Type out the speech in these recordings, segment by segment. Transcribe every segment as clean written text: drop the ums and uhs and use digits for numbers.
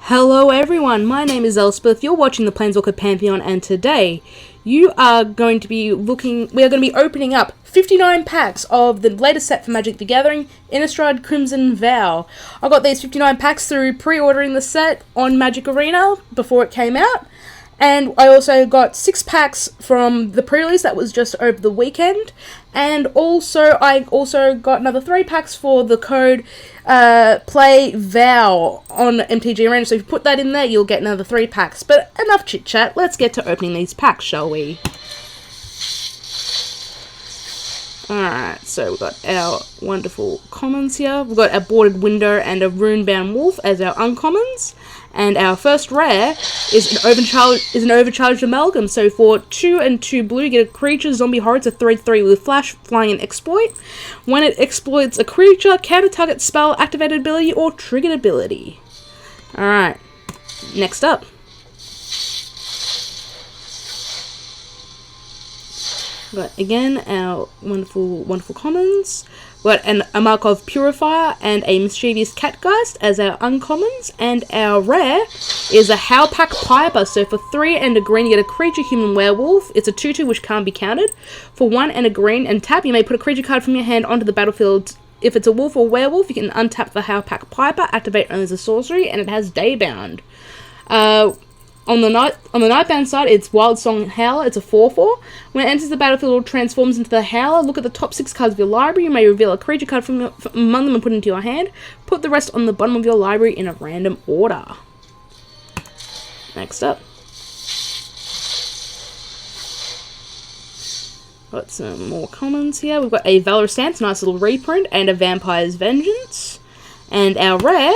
Hello everyone, my name is Elspeth, you're watching the Planeswalker Pantheon, and today we are going to be opening up 59 packs of the latest set for Magic the Gathering, Innistrad Crimson Vow. I got these 59 packs through pre-ordering the set on Magic Arena before it came out, and I also got 6 packs from the pre-release that was just over the weekend, and I also got another 3 packs for the code Play Vow on MTG Arena, so if you put that in there, you'll get another 3 packs. But enough chit-chat, let's get to opening these packs, shall we? Alright, so we've got our wonderful commons here. We've got a Boarded Window and a Runebound Wolf as our uncommons. And our first rare is an overcharged amalgam. So for 2 and 2 blue, you get a creature, zombie horror. It's a 3/3 with flash, flying, and exploit. When it exploits a creature, counter target spell, activated ability, or triggered ability. Alright, next up. Got again our wonderful commons. Got a Markov Purifier and a Mischievous Catgeist as our uncommons, and our rare is a Howlpack Piper. So for 3 and a green, you get a creature, human werewolf. It's a 2/2 which can't be countered. For 1 and a green and tap, you may put a creature card from your hand onto the battlefield. If it's a wolf or werewolf, you can untap the Howlpack Piper, activate only as a sorcery, and it has Daybound. On the Nightbound side, it's Wild Song Howler. It's a 4/4. When it enters the battlefield, it transforms into the Howler. Look at the top 6 cards of your library. You may reveal a creature card from among them and put it into your hand. Put the rest on the bottom of your library in a random order. Next up. Got some more commons here. We've got a Valorous Stance, nice little reprint, and a Vampire's Vengeance. And our rare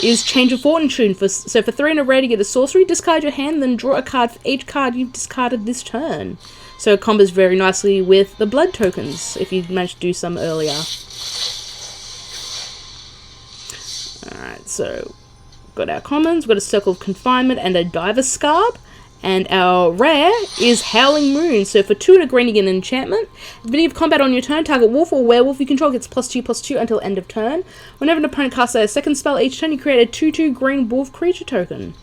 is Change of Fortune. So for 3 and a rare, you get a sorcery, discard your hand, then draw a card for each card you've discarded this turn. So it combos very nicely with the blood tokens, if you managed to do some earlier. Alright, so got our commons, we've got a Circle of Confinement and a Diver Scarb. And our rare is Howling Moon. So for 2 and a green, you get an enchantment. At the beginning of combat on your turn, target wolf or werewolf you control gets +2/+2 until end of turn. Whenever an opponent casts a second spell each turn, you create a 2/2 green wolf creature token.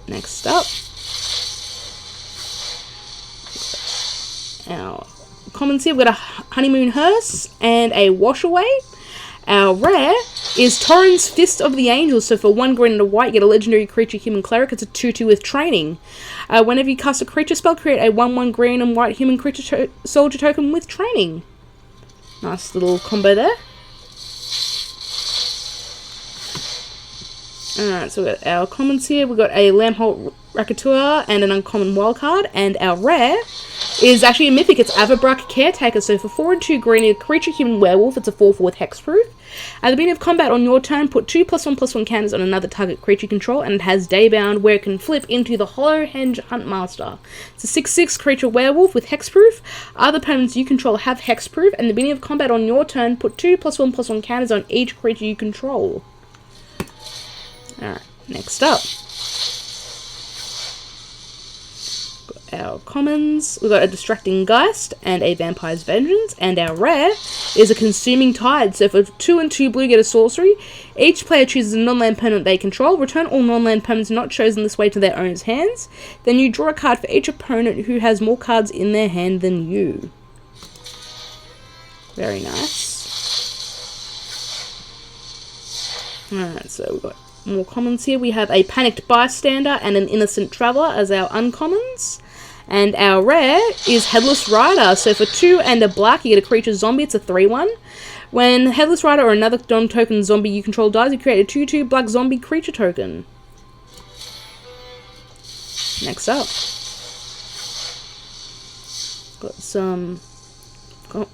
Next up. Our commons here, we've got a Honeymoon Hearse and a Wash Away. Our rare is Torrhen's Fist of the Angels. So for 1 green and a white, you get a legendary creature, human cleric. It's a 2/2 with training. Whenever you cast a creature spell, create a 1/1 green and white human creature soldier token with training. Nice little combo there. Alright, so we've got our commons here. We've got a Lambholt Racketeur and an uncommon wildcard. And our rare is actually a mythic. It's Avabrak Caretaker. So for 4 and 2 green, a creature, human werewolf. It's a 4/4 with hexproof. At the beginning of combat on your turn, put 2 +1/+1 counters on another target creature you control, and it has Daybound, where it can flip into the Hollowhenge Huntmaster. It's a 6/6 creature werewolf with hexproof. Other opponents you control have hexproof, and at the beginning of combat on your turn, put 2 +1/+1 counters on each creature you control. Alright, next up. Our commons, we've got a Distracting Geist and a Vampire's Vengeance, and our rare is a Consuming Tide. So for 2 and 2 blue, you get a sorcery. Each player chooses a non-land permanent they control. Return all non-land permanents not chosen this way to their owner's hands. Then you draw a card for each opponent who has more cards in their hand than you. Very nice. Alright, so we've got more commons here. We have a Panicked Bystander and an Innocent Traveller as our uncommons. And our rare is Headless Rider. So for 2 and a black, you get a creature zombie. It's a 3/1. When Headless Rider or another non-token zombie you control dies, you create a 2/2 black zombie creature token. Next up. Got some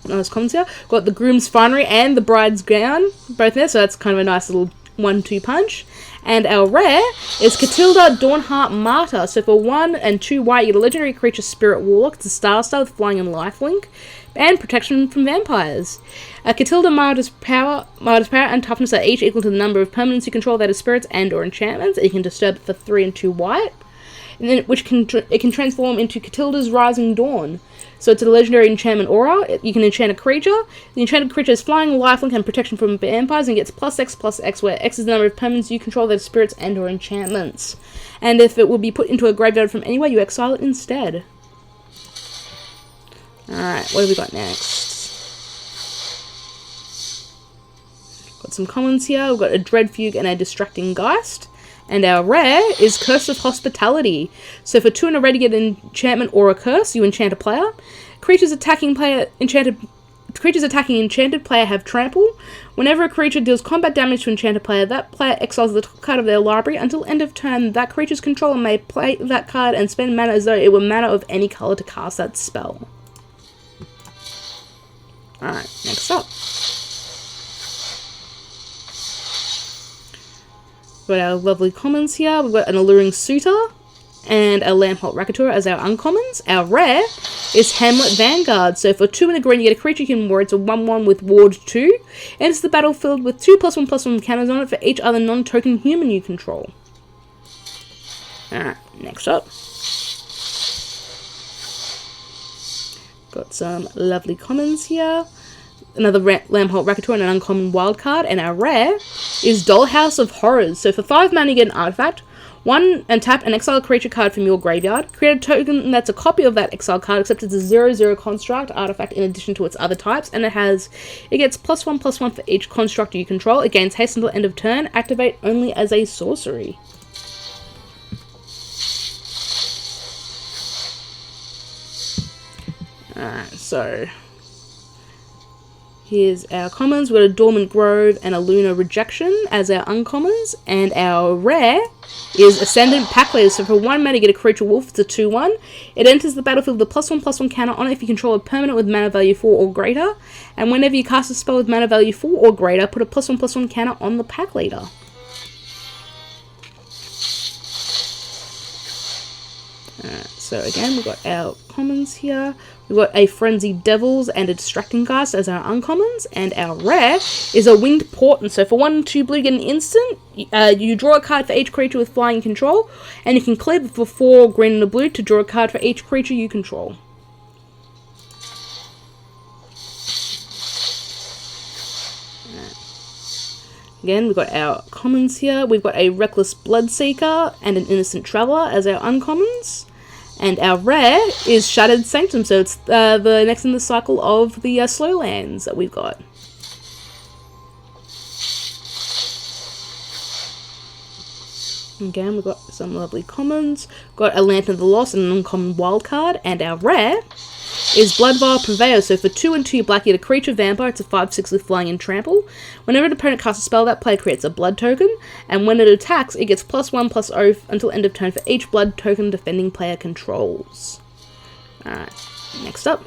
nice commons here. Got the Groom's Finery and the Bride's Gown, both there. So that's kind of a nice little 1/2 punch. And our rare is Catilda Dawnheart Martyr. So for 1 and 2 white, you get a legendary creature, Spirit Warlock. It's a star with flying and lifelink, and protection from vampires. Catilda Martyr's power and toughness are each equal to the number of permanents you control that are spirits and or enchantments. And you can disturb it for 3 and 2 white. And then it can transform into Catilda's Rising Dawn. So it's a legendary enchantment aura. You can enchant a creature. The enchanted creature is flying, lifelink, and protection from vampires, and gets +X, where X is the number of permanents you control that are spirits and or enchantments. And if it will be put into a graveyard from anywhere, you exile it instead. Alright, what have we got next? Got some commons here. We've got a Dread Fugue and a Distracting Geist. And our rare is Curse of Hospitality. So for 2 and a red, you get an enchantment or a curse. You enchant a player. Creatures attacking enchanted player have trample. Whenever a creature deals combat damage to enchanted player, that player exiles the top card of their library. Until end of turn, that creature's controller may play that card and spend mana as though it were mana of any color to cast that spell. Alright, next up. We've got our lovely commons here. We've got an Alluring Suitor and a Lampholt Racketeer as our uncommons. Our rare is Hamlet Vanguard. So for 2 and a green, you get a creature you can ward. It's a 1/1 with Ward 2. Enters the battlefield with 2 +1/+1 counters on it for each other non-token human you control. Alright, next up. Got some lovely commons here. Another Lampholt Racketeer and an uncommon wildcard. And our rare is Dollhouse of Horrors. So for 5 mana, you get an artifact. 1 and tap and exile a creature card from your graveyard. Create a token that's a copy of that exile card, except it's a 0/0 construct artifact in addition to its other types. And it gets +1/+1 for each construct you control. It gains haste until end of turn. Activate only as a sorcery. Alright, so here's our commons. We've got a Dormant Grove and a Lunar Rejection as our uncommons. And our rare is Ascendant Packleader. So for 1 mana, you get a creature wolf. It's a 2/1. It enters the battlefield with a +1/+1 counter on it if you control a permanent with mana value 4 or greater. And whenever you cast a spell with mana value 4 or greater, put a +1/+1 counter on the Packleader. So again, we've got our commons here. We've got a Frenzied Devils and a Distracting Geist as our uncommons. And our rare is a Winged Portent. So for 1/2 blue, you get an instant. You draw a card for each creature with flying control. And you can clear for 4 green and a blue to draw a card for each creature you control. Again, we've got our commons here. We've got a Reckless Bloodseeker and an Innocent Traveller as our uncommons. And our rare is Shattered Sanctum, so it's the next in the cycle of the slow lands that we've got. Again, we've got some lovely commons. Got a Lantern of the Lost and an uncommon wildcard. And our rare is Bloodvile Purveyor. So for 2 and 2 black, you get a creature vampire. It's a 5/6 with flying and trample. Whenever an opponent casts a spell, that player creates a blood token. And when it attacks, it gets +1/+0 until end of turn for each blood token defending player controls. Alright, next up.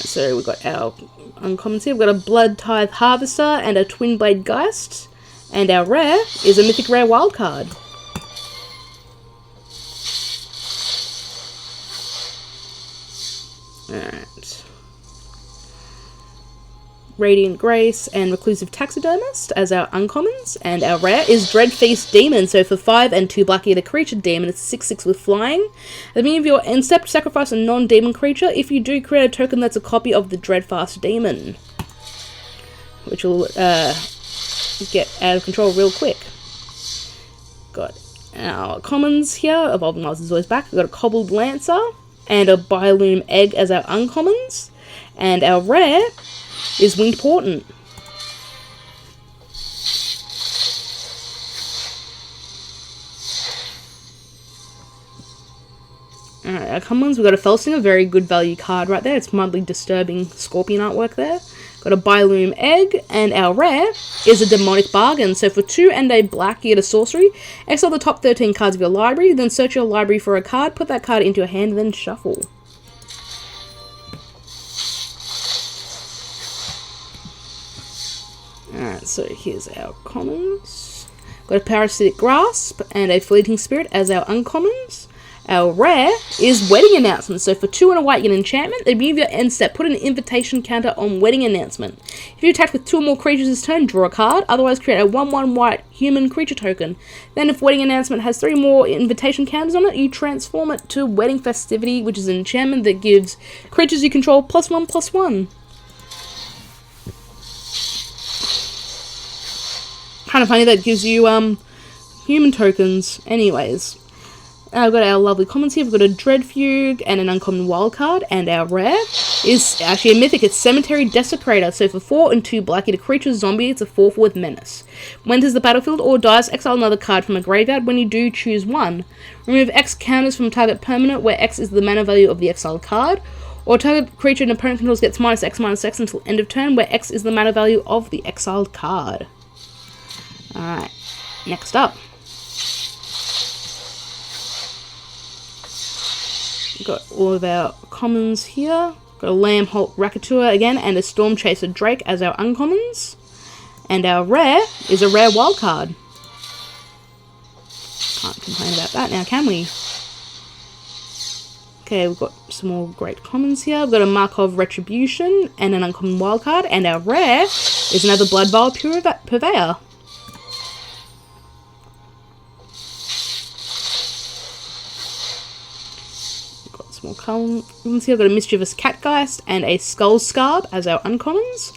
So we've got our uncommons here. We've got a Blood Tithe Harvester and a Twin Blade Geist. And our rare is a Mythic Rare wildcard. Alright. Radiant Grace and Reclusive Taxidermist as our uncommons. And our rare is Dreadfeast Demon. So for 5 and 2 black, you get a creature demon. It's 6/6 with flying. At the beginning of your end step, sacrifice a non-demon creature. If you do, create a token that's a copy of the Dreadfast Demon, which will get out of control real quick. Got our commons here. Evolving Wilds is always back. We've got a Cobbled Lancer and a Biolume Egg as our uncommons. And our rare is Winged Portent. Alright, our commons, we've got a Felsinger, very good value card right there. It's mildly disturbing scorpion artwork there. Got a Biolume Egg, and our rare is a Demonic Bargain. So for 2 and a black, you get a sorcery. Exile the top 13 cards of your library, then search your library for a card, put that card into your hand, and then shuffle. Alright, so here's our commons. Got a Parasitic Grasp and a Fleeting Spirit as our uncommons. Our rare is Wedding Announcement. So for 2 and a white, you get an enchantment. At the beginning of your end step, put an invitation counter on Wedding Announcement. If you attack with 2 or more creatures this turn, draw a card. Otherwise, create a 1/1 white human creature token. Then if Wedding Announcement has 3 more invitation counters on it, you transform it to Wedding Festivity, which is an enchantment that gives creatures you control +1/+1. Kind of funny that gives you human tokens. Anyways, I've got our lovely commons here. We've got a Dreadfugue and an uncommon wild card, and our rare is actually a mythic. It's Cemetery Desecrator. So for 4 and 2 black, get a creature zombie. It's a 4/4 with menace. When enters the battlefield or dies, exile another card from a graveyard. When you do, choose 1. Remove X counters from target permanent, where X is the mana value of the exiled card. Or target creature an opponent controls gets -X/-X until end of turn, where X is the mana value of the exiled card. Alright, next up. We've got all of our commons here. Got a Lambholt Racketeer again, and a Storm Chaser Drake as our uncommons. And our rare is a rare wild card. Can't complain about that now, can we? Okay, we've got some more great commons here. We've got a Markov Retribution and an uncommon wild card. And our rare is another Blood Vial Purveyor. More commons here. I've got a Mischievous Catgeist and a Skull Scarb as our uncommons.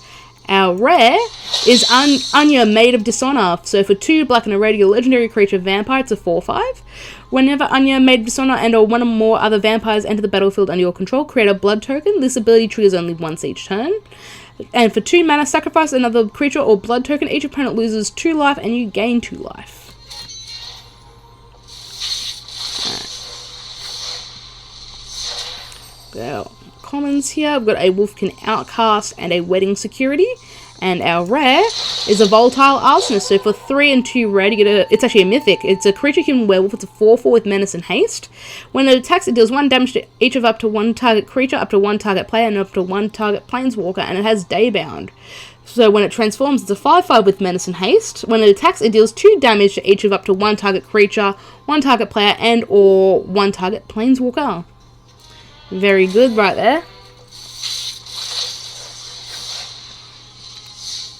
Our rare is Anya, Maid of Dishonor. So for 2 black and a red, your legendary creature vampire, it's a 4/5. Whenever Anya, Maid of Dishonor, and or 1 or more other vampires enter the battlefield under your control, create a blood token. This ability triggers only once each turn. And for 2 mana, sacrifice another creature or blood token. Each opponent loses 2 life and you gain 2 life. Our commons here, we've got a Wolfkin Outcast and a Wedding Security, and our rare is a Volatile Arsonist. So for 3 and 2 red, you get it's actually a mythic. It's a creature human werewolf. It's a 4/4 with menace and haste. When it attacks, it deals 1 damage to each of up to 1 target creature, up to 1 target player, and up to 1 target planeswalker, and it has Daybound. So when it transforms, it's a 5/5 with menace and haste. When it attacks, it deals 2 damage to each of up to 1 target creature, 1 target player, and or 1 target planeswalker. Very good right there.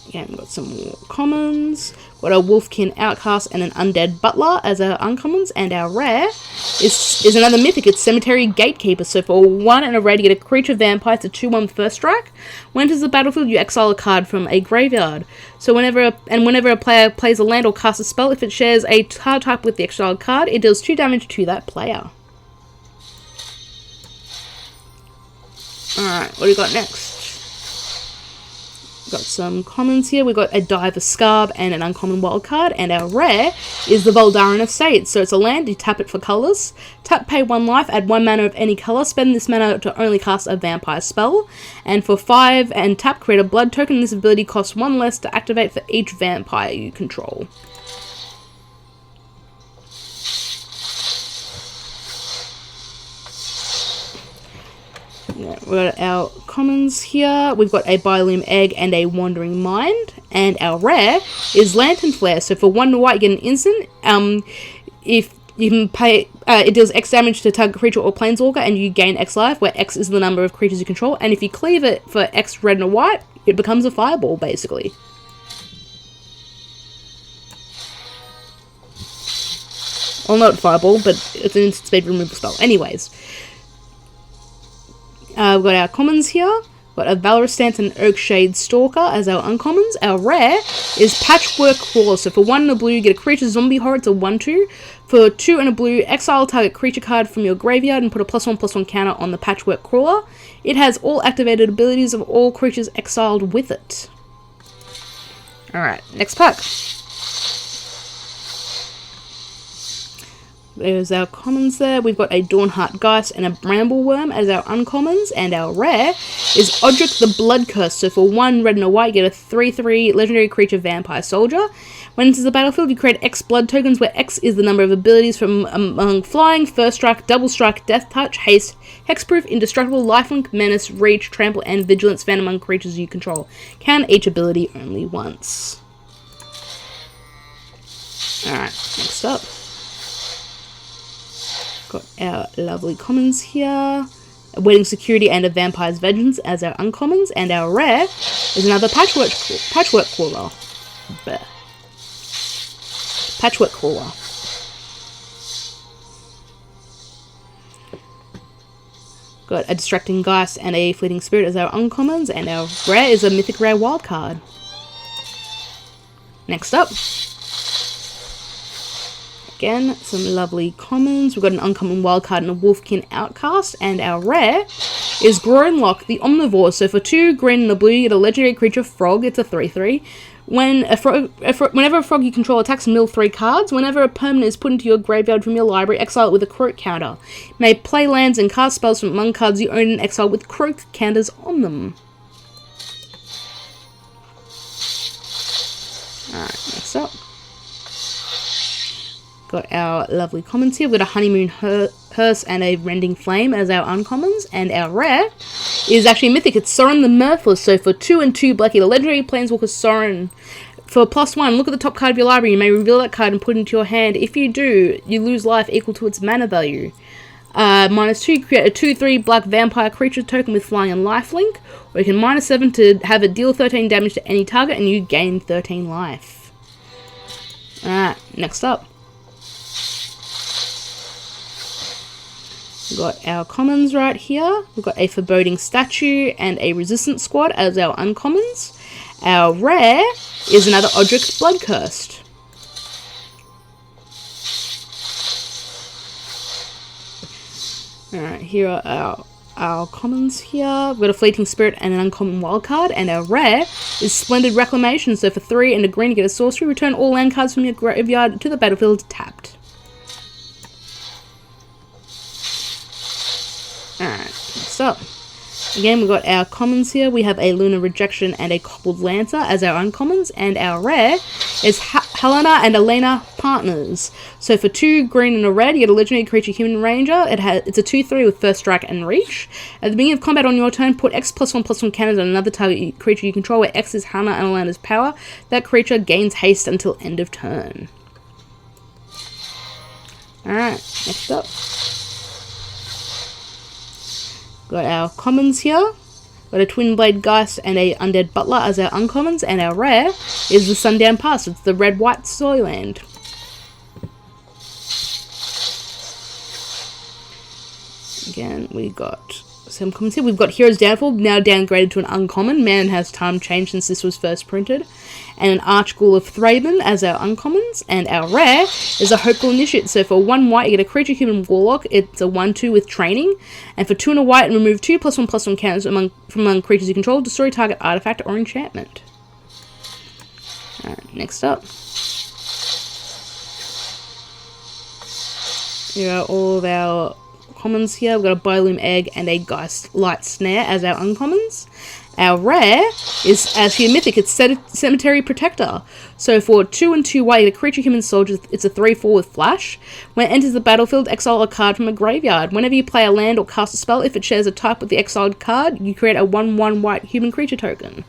Again, we've got some more commons. We've got a Wolfkin Outcast and an Undead Butler as our uncommons. And our rare is another mythic. It's Cemetery Gatekeeper. So for 1 and a red, you get a creature vampire. It's a 2/1 first strike. When enters the battlefield, you exile a card from a graveyard. So whenever a player plays a land or casts a spell, if it shares a card type with the exiled card, it deals 2 damage to that player. Alright, what do we got next? We've got some commons here. We've got a Diver Scarb and an uncommon wild card. And our rare is the Voldaran Estate. So it's a land, you tap it for colours. Tap, pay 1 life, add 1 mana of any colour. Spend this mana to only cast a vampire spell. And for 5 and tap, create a blood token. This ability costs 1 less to activate for each vampire you control. Yeah, we've got our commons here. We've got a Biolume Egg and a Wandering Mind. And our rare is Lantern Flare. So for 1 white, you get an instant. If you can pay, it deals X damage to target creature or planeswalker, and you gain X life, where X is the number of creatures you control. And if you cleave it for X red and a white, it becomes a fireball, basically. Well, not a fireball, but it's an instant speed removal spell. Anyways. We've got our commons here. We've got a Valorous Stance and an Oakshade Stalker as our uncommons. Our rare is Patchwork Crawler. So for 1 and a blue, you get a creature zombie horror. It's a 1/2. For 2 and a blue, exile target creature card from your graveyard and put a +1/+1 counter on the Patchwork Crawler. It has all activated abilities of all creatures exiled with it. Alright, next pack. There's our commons there. We've got a Dawnheart Geist and a Brambleworm as our uncommons. And our rare is Odric the Blood Curse. So for 1 red and a white, you get a 3/3 legendary creature vampire soldier. When it enters the battlefield, you create X blood tokens, where X is the number of abilities from among flying, first strike, double strike, death touch, haste, hexproof, indestructible, lifelink, menace, reach, trample, and vigilance found among creatures you control. Can each ability only once. Alright, next up. Got our lovely commons here. Awaiting security and a vampire's vengeance as our uncommons. And our rare is another patchwork crawler. Bleh. Patchwork crawler. Got a distracting geist and a fleeting spirit as our uncommons. And our rare is a mythic rare wildcard. Next up. Again, some lovely commons. We've got an uncommon wildcard and a Wolfkin Outcast. And our rare is Groanlock, the Omnivore. So for 2 green and a blue, you get a legendary creature frog. It's a 3/3. Whenever a frog you control attacks, mill 3 cards. Whenever a permanent is put into your graveyard from your library, exile it with a Croak counter. You may play lands and cast spells from among cards you own and exile with Croak counters on them. Alright, next up. Got our lovely commons here. We've got a Honeymoon Hearse and a Rending Flame as our uncommons. And our rare is actually mythic. It's Sorin the Mirthless. So for 2 and 2 black, the legendary Planeswalker Sorin. For +1, look at the top card of your library. You may reveal that card and put it into your hand. If you do, you lose life equal to its mana value. -2, create a 2/3 black vampire creature token with flying and lifelink. Or you can -7 to have it deal 13 damage to any target and you gain 13 life. Alright, next up. We've got our commons right here. We've got a Foreboding Statue and a Resistance Squad as our uncommons. Our rare is another Odric's Bloodcurst. Alright, here are our commons here. We've got a Fleeting Spirit and an uncommon wildcard. And our rare is Splendid Reclamation. So for 3 and a green, you get a sorcery. Return all land cards from your graveyard to the battlefield tapped. Alright, next up. Again, we've got our commons here. We have a Lunar Rejection and a Cobbled Lancer as our uncommons. And our rare is Helena and Elena Partners. So for 2 green and a red, you get a legendary creature Human Ranger. It's a 2/3 with First Strike and Reach. At the beginning of combat on your turn, put X +1/+1 counters on another target creature you control where X is Helena and Elena's power. That creature gains haste until end of turn. Alright, next up. Got our commons here. Got a Twin Blade Geist and a Undead Butler as our uncommons. And our rare is the Sundown Pass. It's the red-white Soyland. Again, we got some commons here. We've got Hero's Downfall, now downgraded to an uncommon. Man, has time changed since this was first printed. And an Archghoul of Thraben as our uncommons. And our rare is a Hopeful Initiate. So for 1 white, you get a creature human warlock. It's a 1/2 with training. And for 2 and a white, and remove 2 +1/+1 counters from among creatures you control. Destroy target artifact or enchantment. Alright, next up. Here are all of our commons here. We've got a Biloom Egg and a Geist Light Snare as our uncommons. Our rare is actually a mythic. It's Cemetery Protector. So for 2 and 2 white, a creature human soldier, it's a 3/4 with flash. When it enters the battlefield, exile a card from a graveyard. Whenever you play a land or cast a spell, if it shares a type with the exiled card, you create a 1/1 white human creature token.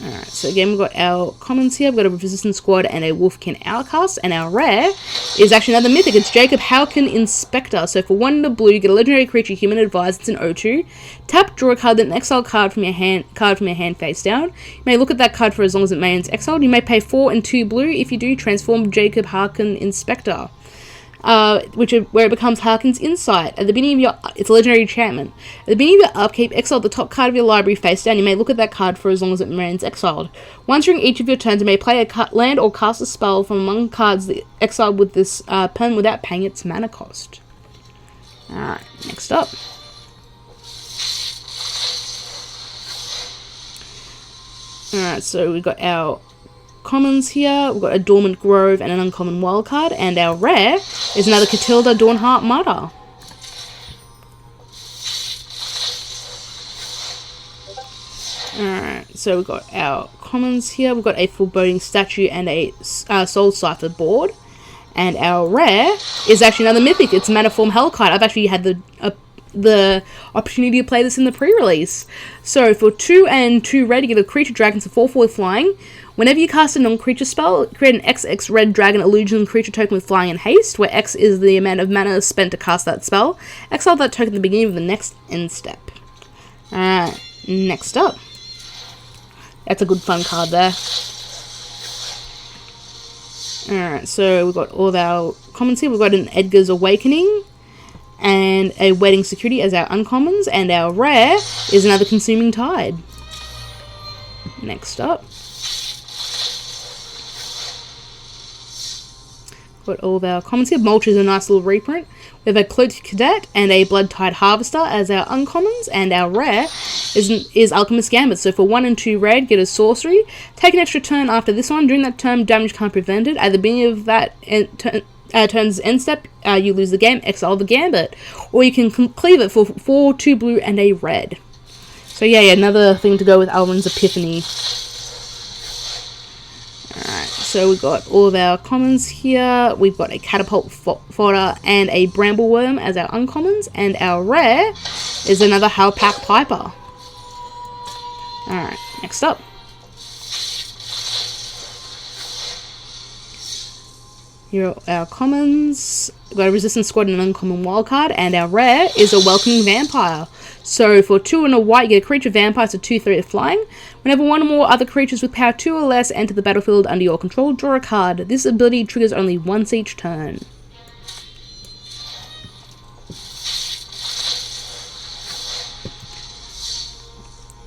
Alright, so again, we've got our commons here. We've got a Resistance Squad and a Wolfkin Outcast. And our rare is actually another mythic. It's Jacob Howkin Inspector. So for 1 and a blue, you get a legendary creature, Human Advised. It's an 0/2. Tap, draw a card, then exile a card from your hand face down. You may look at that card for as long as it remains exiled. You may pay 4 and 2 blue. If you do, transform Jacob Howkin Inspector. Where it becomes Harkin's Insight. At the beginning of it's a legendary enchantment. At the beginning of your upkeep, exile the top card of your library face down. You may look at that card for as long as it remains exiled. Once during each of your turns, you may play a land or cast a spell from among cards that exiled with this pen without paying its mana cost. Alright, next up. Alright, so we've got our commons here. We've got a Dormant Grove and an uncommon wildcard. And our rare is another Catilda Dawnheart Martyr. Alright, so we've got our commons here. We've got a Foreboding Statue and a Soul Cipher board. And our rare is actually another mythic. It's Maniform Hellkite. I've actually had the the opportunity to play this in the pre-release. So for 2 and 2 red, you get a creature dragon to 4/4 with flying. Whenever you cast a non-creature spell, create an XX red dragon illusion creature token with flying and haste, where X is the amount of mana spent to cast that spell. Exile that token at the beginning of the next end step. Alright, next up. That's a good fun card there. Alright, so we've got all of our commons here. We've got an Edgar's Awakening and a Wedding Security as our uncommons, and our rare is another Consuming Tide. Next up. Got all of our commons here. Mulch is a nice little reprint. We have a Cloaked Cadet and a Blood Tide Harvester as our uncommons, and our rare is Alchemist Gambit. So for 1 and 2 red, get a sorcery. Take an extra turn after this one. During that turn, damage can't be prevented. At the beginning of that turn's end step, you lose the game, exile the Gambit. Or you can cleave it for 4, 2 blue, and a red. So yeah, another thing to go with Alrund's Epiphany. Alright, so we've got all of our commons here. We've got a Catapult Fodder and a Brambleworm as our uncommons, and our rare is another Howlpack Piper. Alright, next up. Here are our commons. We've got a Resistance Squad and an uncommon wildcard, and our rare is a Welcoming Vampire. So for 2 and a white, you get a creature vampire to 2/3 with flying. Whenever one or more other creatures with power 2 or less enter the battlefield under your control, draw a card. This ability triggers only once each turn.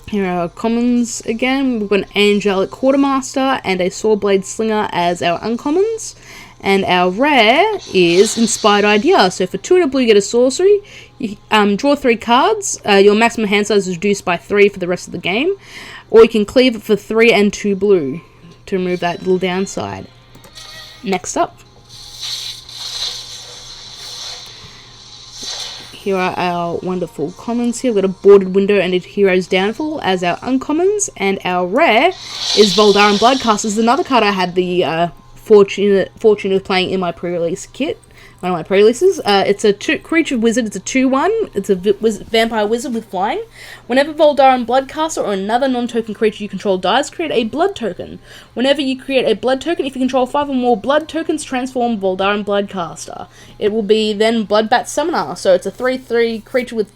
Here are our commons again. We've got an Angelic Quartermaster and a Swordblade Slinger as our uncommons. And our rare is Inspired Idea. So for 2 and a blue, you get a sorcery. You draw 3 cards. Your maximum hand size is reduced by 3 for the rest of the game. Or you can cleave it for 3 and 2 blue to remove that little downside. Next up. Here are our wonderful commons here. We've got a Boarded Window and a Hero's Downfall as our uncommons. And our rare is Voldaren Bloodcast. This is another card I had the fortune of playing in my pre-release kit, one of my pre-releases. It's a creature wizard. It's a 2/1. It's a vampire wizard with flying. Whenever Voldaren Bloodcaster or another non-token creature you control dies, create a blood token. Whenever you create a blood token, if you control 5 or more blood tokens, transform Voldaren Bloodcaster. It will be then Bloodbat Summoner. So it's a 3/3 creature with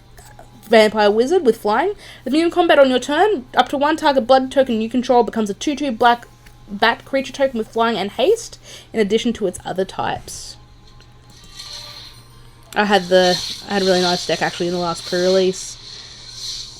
vampire wizard with flying. At the beginning of combat on your turn, up to 1 target blood token you control becomes a 2/2 black bat creature token with flying and haste, in addition to its other types. I had a really nice deck actually in the last pre-release.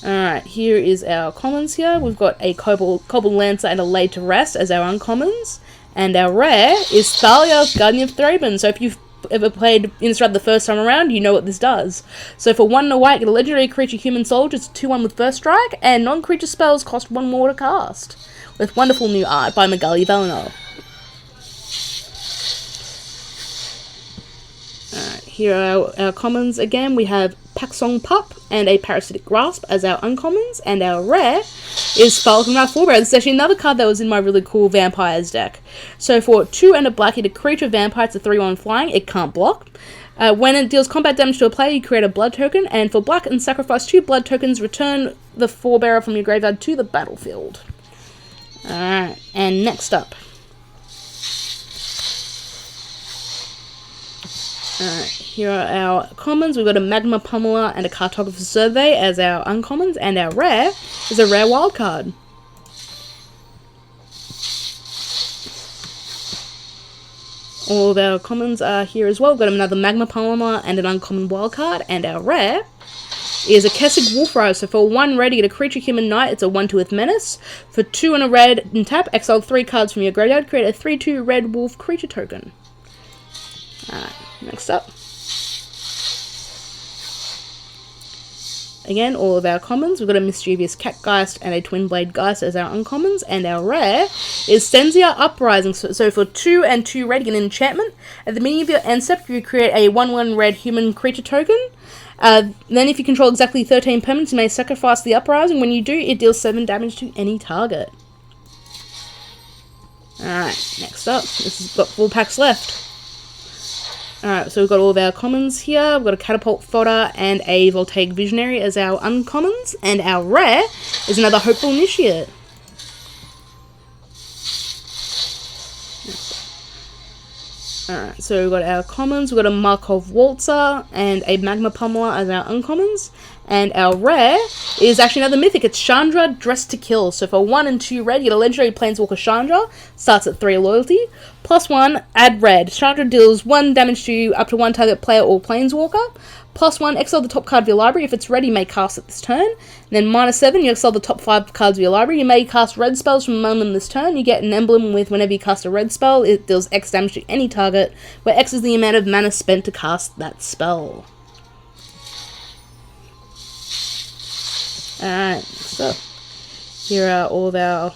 Alright, here is our commons here. We've got a Kobold Lancer and a Laid to Rest as our uncommons. And our rare is Thalia, Guardian of Thraben. So if you've ever played Innistrad the first time around, you know what this does. So for 1 and a white, get a legendary creature Human Soldier. It's 2/1 with First Strike, and non-creature spells cost 1 more to cast. With wonderful new art by Magali Valinor. Alright, here are our commons again. We have Paxong Pup and a Parasitic Grasp as our uncommons, and our rare is Falcon Wrath Forebearer. This is actually another card that was in my really cool Vampires deck. So for 2 and a black, you get a creature vampire. It's a 3/1 flying. It can't block. When it deals combat damage to a player, you create a blood token, and for black and sacrifice 2 blood tokens, return the Forebearer from your graveyard to the battlefield. Alright, and next up. Alright, here are our commons. We've got a Magma Pummeler and a Cartographer's Survey as our uncommons, and our rare is a rare wildcard. All of our commons are here as well. We've got another Magma Pummeler and an uncommon wildcard, and our rare is a Kessig Wolfrider. So for 1 red, you get a creature human knight. It's a 1/2 with menace. For 2 and a red, and tap, exile 3 cards from your graveyard. Create a 3/2 red wolf creature token. Alright, next up. Again, all of our commons. We've got a Mischievous Catgeist and a Twin Blade Geist as our uncommons. And our rare is Stenzia Uprising. So for 2 and 2 red, you get an enchantment. At the beginning of your end step, you create a 1/1 red human creature token. Then if you control exactly 13 permanents, you may sacrifice the Uprising. When you do, it deals 7 damage to any target. Alright, next up. This has got 4 packs left. Alright, so we've got all of our commons here. We've got a Catapult Fodder and a Voltaic Visionary as our uncommons. And our rare is another Hopeful Initiate. Alright, so we've got our commons. We've got a Markov Waltzer and a Magma Pummeler as our uncommons. And our rare is actually another mythic. It's Chandra, Dressed to Kill. So for 1 and 2 red, you get a legendary Planeswalker Chandra. Starts at 3 loyalty. +1, add red. Chandra deals 1 damage to you up to 1 target player or Planeswalker. +1, exile the top card of your library. If it's red, you may cast it this turn. And then -7, you exile the top 5 cards of your library. You may cast red spells from among them this turn. You get an emblem with whenever you cast a red spell, it deals X damage to any target, where X is the amount of mana spent to cast that spell. Alright, so here are all of our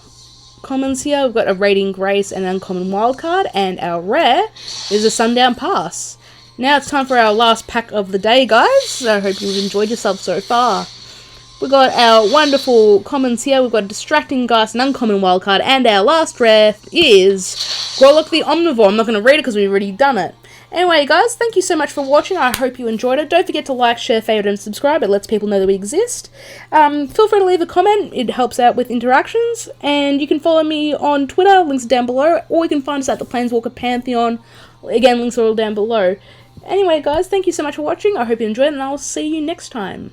commons here. We've got a Radiant Grace and an uncommon wildcard, and our rare is a Sundown Pass. Now it's time for our last pack of the day, guys. I hope you've enjoyed yourself so far. We've got our wonderful commons here. We've got Distracting Geist, an uncommon wildcard, and our last rare is Gorlock the Omnivore. I'm not going to read it because we've already done it. Anyway, guys, thank you so much for watching. I hope you enjoyed it. Don't forget to like, share, favorite, and subscribe. It lets people know that we exist. Feel free to leave a comment. It helps out with interactions. And you can follow me on Twitter. Links down below. Or you can find us at the Planeswalker Pantheon. Again, links are all down below. Anyway, guys, thank you so much for watching. I hope you enjoyed it, and I'll see you next time.